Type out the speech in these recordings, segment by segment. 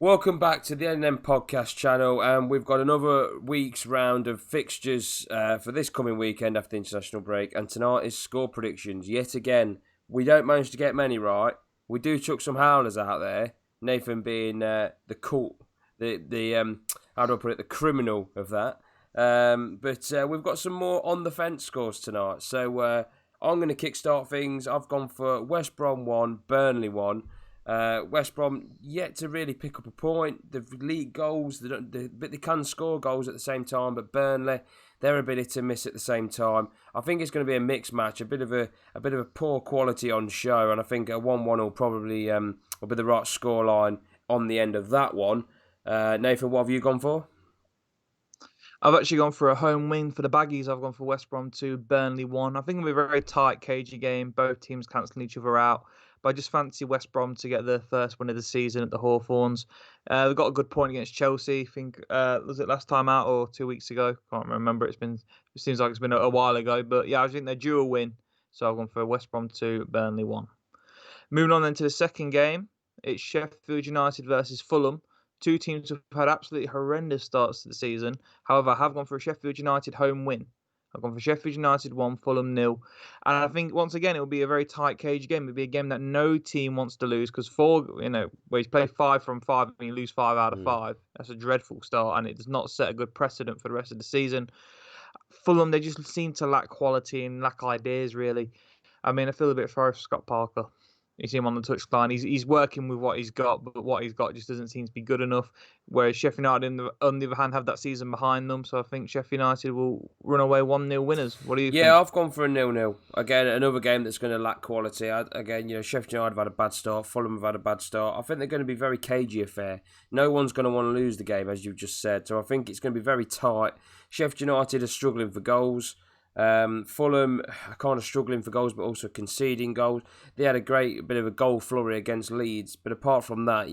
Welcome back to the N&M podcast channel, and we've got another week's round of fixtures for this coming weekend after the international break. And tonight is score predictions. Yet again, we don't manage to get many right. We do chuck some howlers out there. Nathan being the cult, the how do I put it, the criminal of that. But we've got some more on the fence scores tonight. So I'm going to kickstart things. I've gone for West Brom 1, Burnley 1. West Brom yet to really pick up a point. They've leaked goals, but they can score goals at the same time. But Burnley, their ability to miss at the same time. I think it's going to be a mixed match, a bit of a poor quality on show, and I think a 1-1 will probably will be the right scoreline on the end of that one. Nathan, what have you gone for? I've actually gone for a home win for the Baggies. I've gone for West Brom 2, Burnley 1. I think it'll be a very tight, cagey game. Both teams cancelling each other out. But I just fancy West Brom to get the first win of the season at the Hawthorns. They've got a good point against Chelsea. I think, was it last time out or 2 weeks ago? Can't remember. It seems like it's been a while ago. But yeah, I think they're due a win. So I've gone for West Brom 2, Burnley 1. Moving on then to the second game. It's Sheffield United versus Fulham. Two teams have had absolutely horrendous starts to the season. However, I have gone for a Sheffield United home win. I've gone for Sheffield United 1, Fulham 0. And I think, once again, it will be a very tight cage game. It'll be a game that no team wants to lose because where he's played 5 from 5 and you lose 5 out of 5. That's a dreadful start, and it does not set a good precedent for the rest of the season. Fulham, they just seem to lack quality and lack ideas, really. I mean, I feel a bit sorry for Scott Parker. You see him on the touchline. He's working with what he's got, but what he's got just doesn't seem to be good enough. Whereas Sheffield United, on the other hand, have that season behind them. So I think Sheffield United will run away 1-0 winners. What do you think? Yeah, I've gone for a 0-0. Again, another game that's going to lack quality. Sheffield United have had a bad start. Fulham have had a bad start. I think they're going to be very cagey affair. No one's going to want to lose the game, as you've just said. So I think it's going to be very tight. Sheffield United are struggling for goals. Fulham are kind of struggling for goals, but also conceding goals. They had a great bit of a goal flurry against Leeds, but apart from that,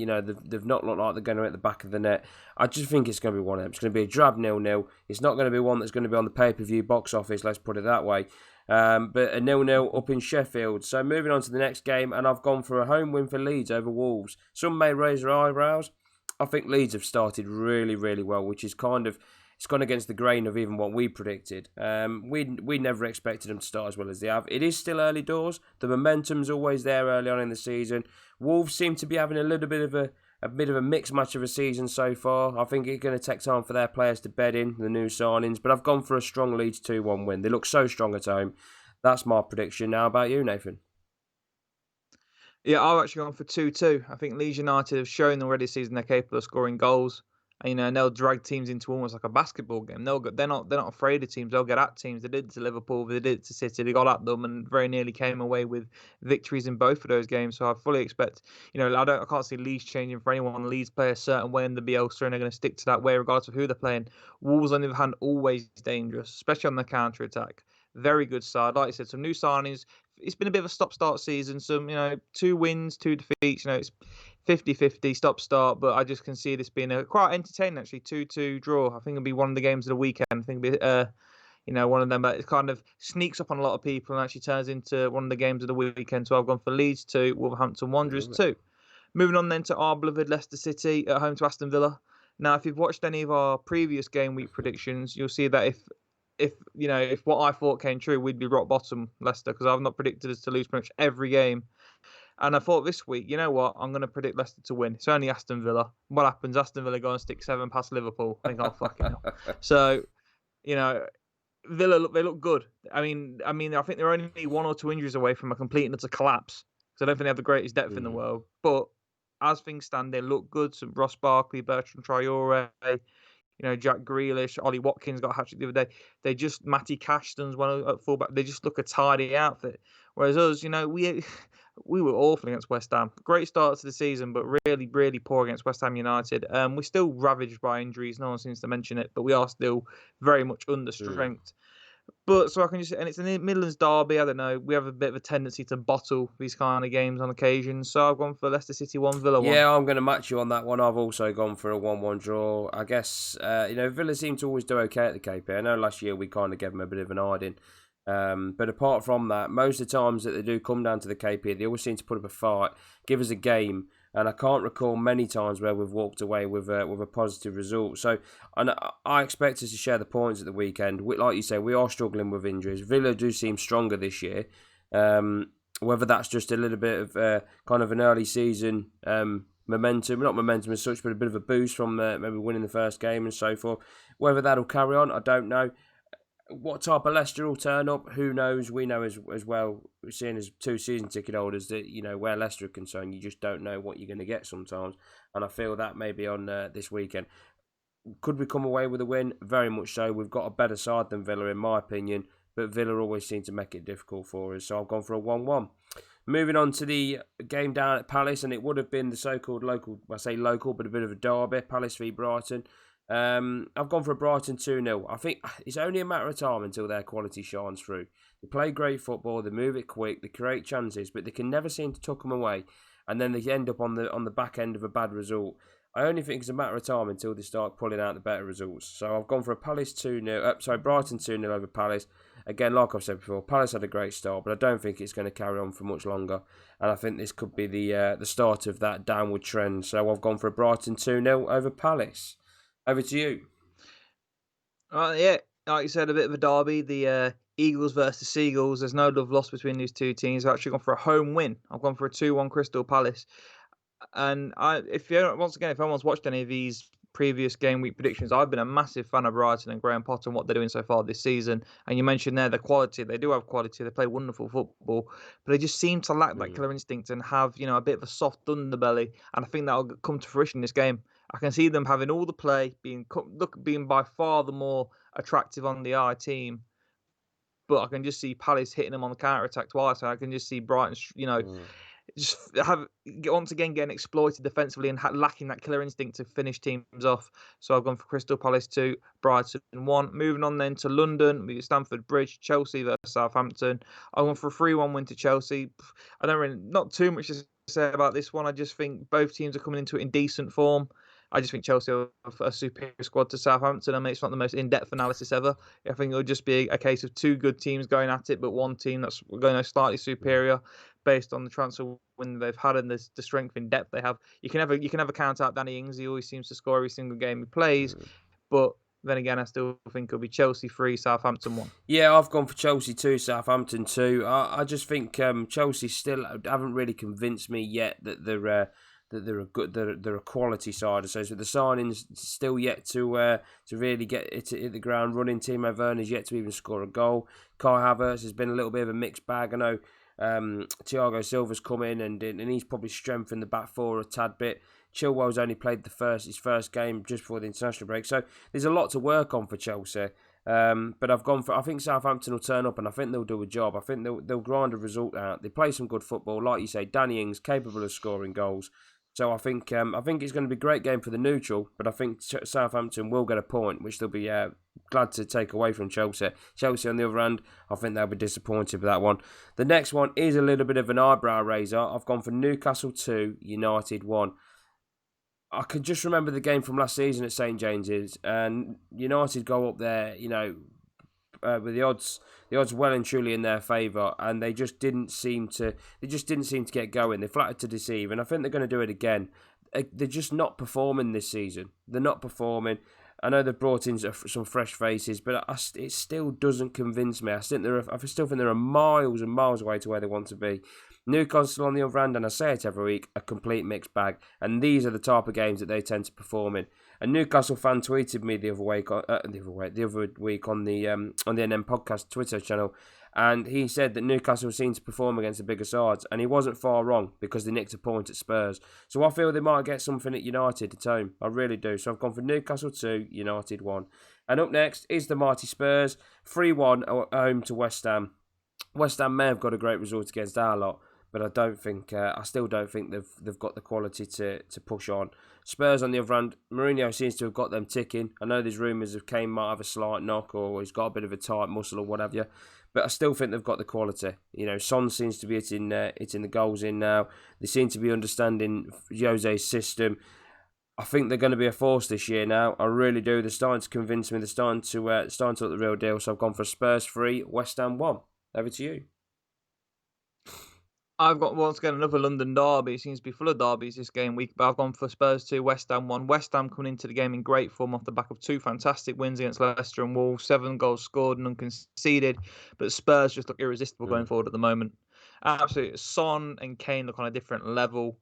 they've not looked like they're going to hit the back of the net. I just think it's going to be one of them. It's going to be a drab 0-0. It's not going to be one that's going to be on the pay-per-view box office, let's put it that way. But a 0-0 up in Sheffield. So moving on to the next game, and I've gone for a home win for Leeds over Wolves. Some may raise their eyebrows. I think Leeds have started really, really well, which is it's gone against the grain of even what we predicted. We never expected them to start as well as they have. It is still early doors. The momentum's always there early on in the season. Wolves seem to be having a little bit of a mixed match of a season so far. I think it's going to take time for their players to bed in, the new signings. But I've gone for a strong Leeds 2-1 win. They look so strong at home. That's my prediction. Now about you, Nathan? Yeah, I've actually gone for 2-2. I think Leeds United have shown already this season they're capable of scoring goals. And they'll drag teams into almost like a basketball game. They're not afraid of teams. They'll get at teams. They did it to Liverpool. They did it to City. They got at them and very nearly came away with victories in both of those games. So I fully expect. I can't see Leeds changing for anyone. Leeds play a certain way in the Bielsa, and they're going to stick to that way regardless of who they're playing. Wolves, on the other hand, always dangerous, especially on the counter attack. Very good side. Like I said, some new signings. It's been a bit of a stop-start season. Some, 2 wins, 2 defeats. It's 50-50 stop-start, but I just can see this being a quite entertaining, actually, 2-2 draw. I think it'll be one of the games of the weekend. I think it'll be, one of them that kind of sneaks up on a lot of people and actually turns into one of the games of the weekend. So I've gone for Leeds 2, Wolverhampton Wanderers 2. Moving on then to our beloved Leicester City at home to Aston Villa. Now, if you've watched any of our previous game week predictions, you'll see that if what I thought came true, we'd be rock bottom Leicester, because I've not predicted us to lose pretty much every game. And I thought this week, you know what? I'm going to predict Leicester to win. It's only Aston Villa. What happens? Aston Villa go and stick 7 past Liverpool. I think I'll fucking hell. So, Villa they look good. I mean, I think they're only 1 or 2 injuries away from a complete and utter collapse. So I don't think they have the greatest depth in the world. But as things stand, they look good. Some Ross Barkley, Bertrand Traore, Jack Grealish, Ollie Watkins got a hat-trick the other day. They just, Matty Cashton's one at fullback. They just look a tidy outfit. Whereas us, we were awful against West Ham. Great start to the season, but really, really poor against West Ham United. We're still ravaged by injuries. No one seems to mention it, but we are still very much under strength. But so I can and it's a Midlands derby. I don't know. We have a bit of a tendency to bottle these kind of games on occasion. So I've gone for Leicester City 1, Villa 1. Yeah, I'm going to match you on that one. I've also gone for a 1-1 draw. I guess, Villa seem to always do okay at the KP. I know last year we kind of gave them a bit of an hiding. But apart from that, most of the times that they do come down to the KP, they always seem to put up a fight, give us a game And I can't recall many times where we've walked away with a positive result. So I expect us to share the points at the weekend. Like you say, we are struggling with injuries. Villa do seem stronger this year. Whether that's just a little bit of kind of an early season momentum, not momentum as such, but a bit of a boost from maybe winning the first game and so forth. Whether that'll carry on, I don't know. What type of Leicester will turn up, who knows? We know as well, seeing as 2 season ticket holders, that where Leicester are concerned, you just don't know what you're going to get sometimes. And I feel that maybe on this weekend. Could we come away with a win? Very much so. We've got a better side than Villa, in my opinion, but Villa always seem to make it difficult for us. So I've gone for a 1-1. Moving on to the game down at Palace, and it would have been the so-called local, I say local, but a bit of a derby, Palace v Brighton. I've gone for a Brighton 2-0. I think it's only a matter of time until their quality shines through. They play great football, they move it quick, they create chances, but they can never seem to tuck them away, and then they end up on the back end of a bad result. I only think it's a matter of time until they start pulling out the better results. So I've gone for a Brighton 2-0 over Palace. Again, like I've said before, Palace had a great start, but I don't think it's going to carry on for much longer. And I think this could be the start of that downward trend. So I've gone for a Brighton 2-0 over Palace. Over to you. Yeah, like you said, a bit of a derby. The Eagles versus Seagulls. There's no love lost between these two teams. I've actually gone for a home win. I've gone for a 2-1 Crystal Palace. And if anyone's watched any of these previous game week predictions, I've been a massive fan of Brighton and Graham Potter and what they're doing so far this season. And you mentioned there the quality. They do have quality. They play wonderful football, but they just seem to lack that killer instinct and have a bit of a soft underbelly. And I think that'll come to fruition in this game. I can see them having all the play, being by far the more attractive on the eye team. But I can just see Palace hitting them on the counter attack twice. And I can just see Brighton, just once again getting exploited defensively and lacking that killer instinct to finish teams off. So I've gone for Crystal Palace 2, Brighton 1. Moving on then to London, we get Stamford Bridge, Chelsea versus Southampton. I went for a 3-1 win to Chelsea. I don't really, not too much to say about this one. I just think both teams are coming into it in decent form. I just think Chelsea have a superior squad to Southampton. I mean, it's not the most in-depth analysis ever. I think it'll just be a case of 2 good teams going at it, but one team that's going slightly superior based on the transfer window they've had and the strength in depth they have. You can never count out Danny Ings. He always seems to score every single game he plays. But then again, I still think it'll be Chelsea 3, Southampton 1. Yeah, I've gone for Chelsea 2, Southampton 2. I just think Chelsea still haven't really convinced me yet that they're a quality side. So the signings still yet to really get it hit the ground running. Timo Werner's yet to even score a goal. Kai Havertz has been a little bit of a mixed bag. I know Thiago Silva's come in and he's probably strengthened the back four a tad bit. Chilwell's only played his first game just before the international break, so there's a lot to work on for Chelsea. But I think Southampton will turn up and I think they'll do a job. I think they'll grind a result out. They play some good football, like you say. Danny Ings capable of scoring goals. So I think it's going to be a great game for the neutral, but I think Southampton will get a point, which they'll be glad to take away from Chelsea. Chelsea, on the other hand, I think they'll be disappointed with that one. The next one is a little bit of an eyebrow raiser. I've gone for Newcastle 2, United 1. I can just remember the game from last season at St James's, and United go up there, with the odds well and truly in their favour, and they just didn't seem to get going. They flattered to deceive, and I think they're going to do it again. They're just not performing this season. They're not performing. I know they've brought in some fresh faces, but it still doesn't convince me. I still think they're miles and miles away to where they want to be. Newcastle, on the other hand, and I say it every week, a complete mixed bag. And these are the type of games that they tend to perform in. A Newcastle fan tweeted me the other week on the NM podcast Twitter channel, and he said that Newcastle seemed to perform against the bigger sides, and he wasn't far wrong because they nicked a point at Spurs. So I feel they might get something at United at home. I really do. So I've gone for Newcastle 2, United 1. And up next is the mighty Spurs, 3-1 at home to West Ham. West Ham may have got a great result against our lot, but I still don't think they've got the quality to push on. Spurs, on the other hand, Mourinho seems to have got them ticking. I know there's rumours of Kane might have a slight knock or he's got a bit of a tight muscle or whatever, but I still think they've got the quality. Son seems to be hitting the goals in now. They seem to be understanding Jose's system. I think they're going to be a force this year now. I really do. They're starting to convince me. They're starting to look the real deal. So I've gone for Spurs 3, West Ham 1. Over to you. I've got once again another London derby. It seems to be full of derbies this game week, but I've gone for Spurs 2, West Ham 1. West Ham coming into the game in great form off the back of two fantastic wins against Leicester and Wolves, 7 goals scored and none conceded. But Spurs just look irresistible going forward at the moment. Absolutely, Son and Kane look on a different level,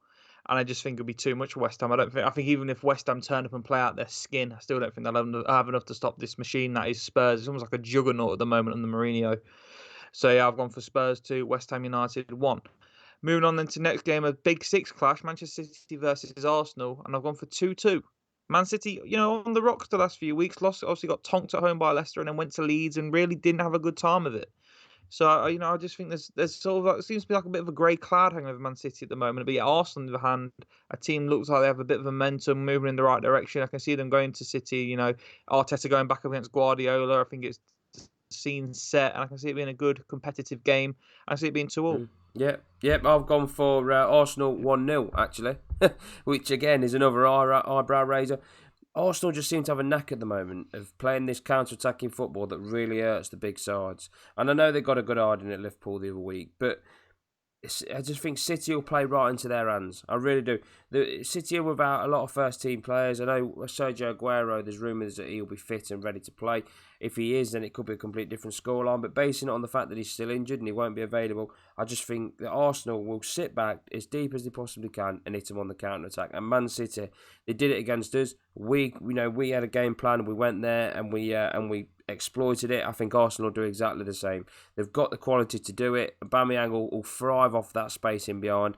and I just think it'll be too much for West Ham. I think even if West Ham turn up and play out their skin, I still don't think they'll have enough to stop this machine that is Spurs. It's almost like a juggernaut at the moment under Mourinho. So yeah, I've gone for Spurs 2, West Ham United 1. Moving on then to next game, a Big Six clash, Manchester City versus Arsenal, and I've gone for 2-2. Man City, on the rocks the last few weeks, lost, obviously got tonked at home by Leicester and then went to Leeds and really didn't have a good time of it. So, I just think there's sort of it seems to be like a bit of a grey cloud hanging over Man City at the moment. But yeah, Arsenal, on the other hand, a team looks like they have a bit of momentum, moving in the right direction. I can see them going to City, Arteta going back up against Guardiola. I think it's scene set, and I can see it being a good competitive game. I see it being 2-2. Yep. I've gone for Arsenal 1-0 actually, which again is another eyebrow raiser. Arsenal just seem to have a knack at the moment of playing this counter-attacking football that really hurts the big sides. And I know they got a good iron at Liverpool the other week, but I just think City will play right into their hands. I really do. The City are without a lot of first-team players. I know Sergio Aguero, there's rumours that he'll be fit and ready to play. If he is, then it could be a complete different scoreline. But basing it on the fact that he's still injured and he won't be available, I just think that Arsenal will sit back as deep as they possibly can and hit him on the counter-attack. And Man City, they did it against us. We had a game plan. We went there and we exploited it. I think Arsenal do exactly the same. They've got the quality to do it. Aubameyang will thrive off that space in behind.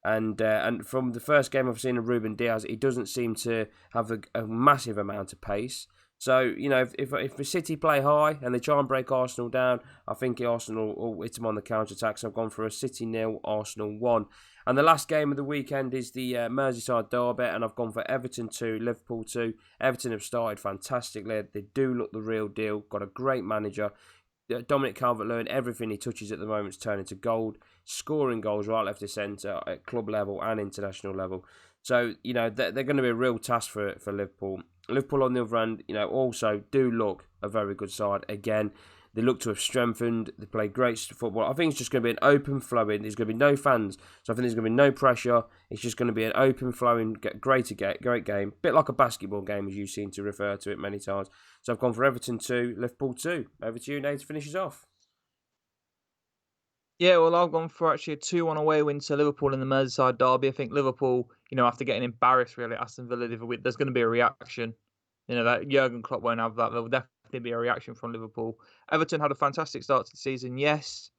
And from the first game I've seen of Ruben Diaz, he doesn't seem to have a massive amount of pace. So, if the City play high and they try and break Arsenal down, I think Arsenal will hit them on the counter-attack. So I've gone for a City 0, Arsenal 1. And the last game of the weekend is the Mersyside Derby, and I've gone for Everton 2, Liverpool 2. Everton have started fantastically. They do look the real deal. Got a great manager. Dominic Calvert-Lewin, everything he touches at the moment is turning to gold. Scoring goals right, left, and centre at club level and international level. So, they're going to be a real task for Liverpool. Liverpool, on the other hand, also do look a very good side. Again, they look to have strengthened. They play great football. I think it's just going to be an open flowing. There's going to be no fans. So I think there's going to be no pressure. It's just going to be an open flowing, great game. Bit like a basketball game, as you seem to refer to it many times. So I've gone for Everton 2, Liverpool 2. Over to you, Nate, to finish us off. Yeah, well, I've gone for actually a 2-1 away win to Liverpool in the Mersyside Derby. I think Liverpool, after getting embarrassed really at Aston Villa the other week, there's going to be a reaction. That Jurgen Klopp won't have that. There'll definitely be a reaction from Liverpool. Everton had a fantastic start to the season, yes.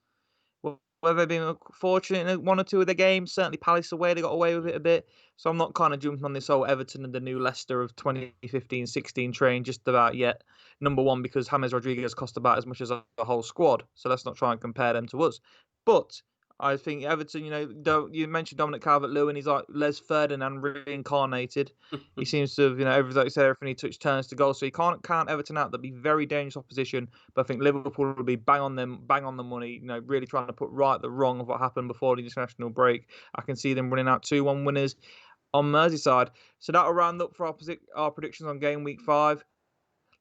Whether they've been fortunate in one or two of the games, certainly Palace away, they got away with it a bit. So I'm not kind of jumping on this whole Everton and the new Leicester of 2015-16 train just about yet. Number one, because James Rodriguez cost about as much as a whole squad. So let's not try and compare them to us. But I think Everton, you mentioned Dominic Calvert-Lewin, he's like Les Ferdinand reincarnated. He seems to have, everything he touched turns to goal. So you can't count Everton out. They'll be very dangerous opposition. But I think Liverpool will be bang on the money, really trying to put right the wrong of what happened before the international break. I can see them running out 2-1 winners on Merseyside. So that'll round up for our predictions on game week 5.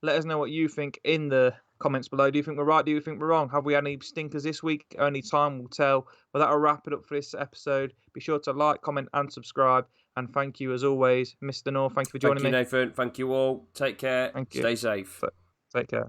Let us know what you think in the comments below. Do you think we're right? Do you think we're wrong? Have we had any stinkers this week? Only time will tell. But that'll wrap it up for this episode. Be sure to like, comment, and subscribe. And thank you, as always, Mr. North. Thank you for joining me. Thank you, Nathan. Thank you all. Take care. Thank you. Stay safe. Take care.